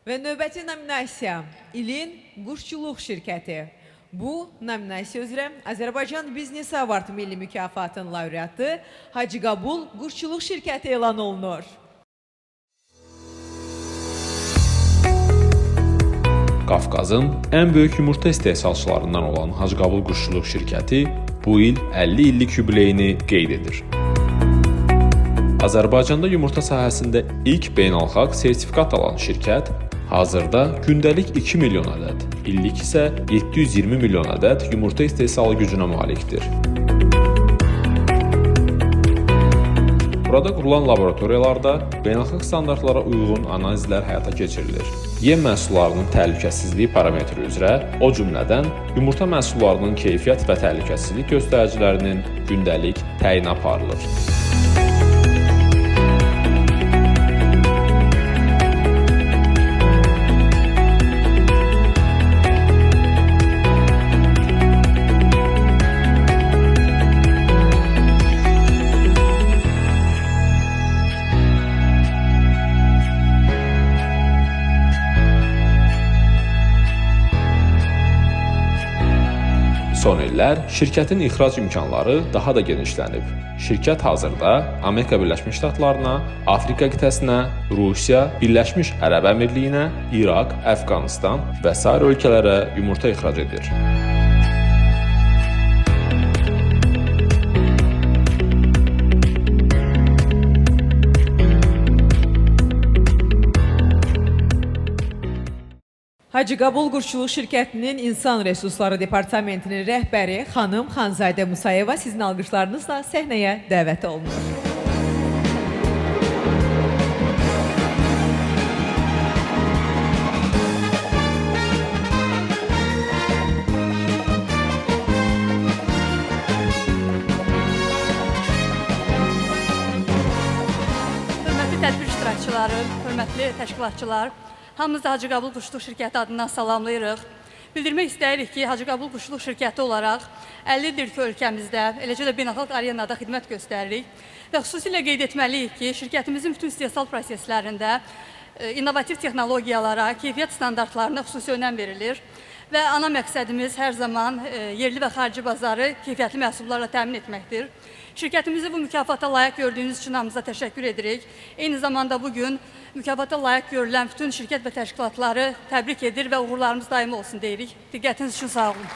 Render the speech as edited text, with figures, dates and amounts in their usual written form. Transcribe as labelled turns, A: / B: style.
A: Və növbəti nominasiya ilin quşçuluq şirkəti. Bu nominasiya üzrə Azərbaycan Biznes Award milli mükafatının laureatı Hacıqabul quşçuluq şirkəti elan olunur.
B: Qafqazın ən böyük yumurta istehsalçılarından olan Hacıqabul quşçuluq şirkəti bu il 50 illik yubileyini qeyd edir. Azərbaycanda yumurta sahəsində ilk beynəlxalq sertifikat alan şirkət hazırda gündəlik 2 milyon ədəd, illik isə 720 milyon ədəd yumurta istehsalı gücünə malikdir. Burada qurulan laboratoriyalarda beynəlxalq standartlara uyğun analizlər həyata keçirilir. Yem məhsullarının təhlükəsizliyi parametri üzrə, o cümlədən yumurta məhsullarının keyfiyyət və təhlükəsizlik göstəricilərinin gündəlik təyini aparılır. Son illər şirkətin ixrac imkanları daha da genişlənib. Şirkət hazırda Amerika Birləşmiş Ştatlarına, Afrika qitəsinə, Rusiya, Birləşmiş Ərəb Əmirliyinə, İraq, Əfqanistan və sair ölkələrə yumurta ixrac edir.
A: Hacıqabul quşçuluq şirkətinin İnsan Resursları Departamentinin rəhbəri xanım Xanzadə Musayeva sizin alqışlarınızla səhnəyə dəvət olunur.
C: Hörmətli tədbir iştirakçıları, hörmətli təşkilatçılar, hamımızı Hacıqabul Quşçuluq şirkəti adından salamlayırıq. Bildirmək istəyirik ki, Hacıqabul Quşçuluq şirkəti olaraq 50 ildir ki, ölkəmizdə, eləcə də beynəlxalq arenada xidmət göstəririk və xüsusilə qeyd etməliyik ki, şirkətimizin bütün istehsal proseslərində innovativ texnologiyalara, keyfiyyət standartlarına xüsusi önəm verilir və ana məqsədimiz hər zaman yerli və xarici bazarı keyfiyyətli məhsullarla təmin etməkdir. Şirkətimizi bu mükafata layiq gördüyünüz üçün hamımıza təşəkkür edirik. Eyni zamanda bugün mükafata layiq görülən bütün şirkət və təşkilatları təbrik edir və uğurlarımız daimi olsun deyirik. Diqqətiniz üçün sağ olun.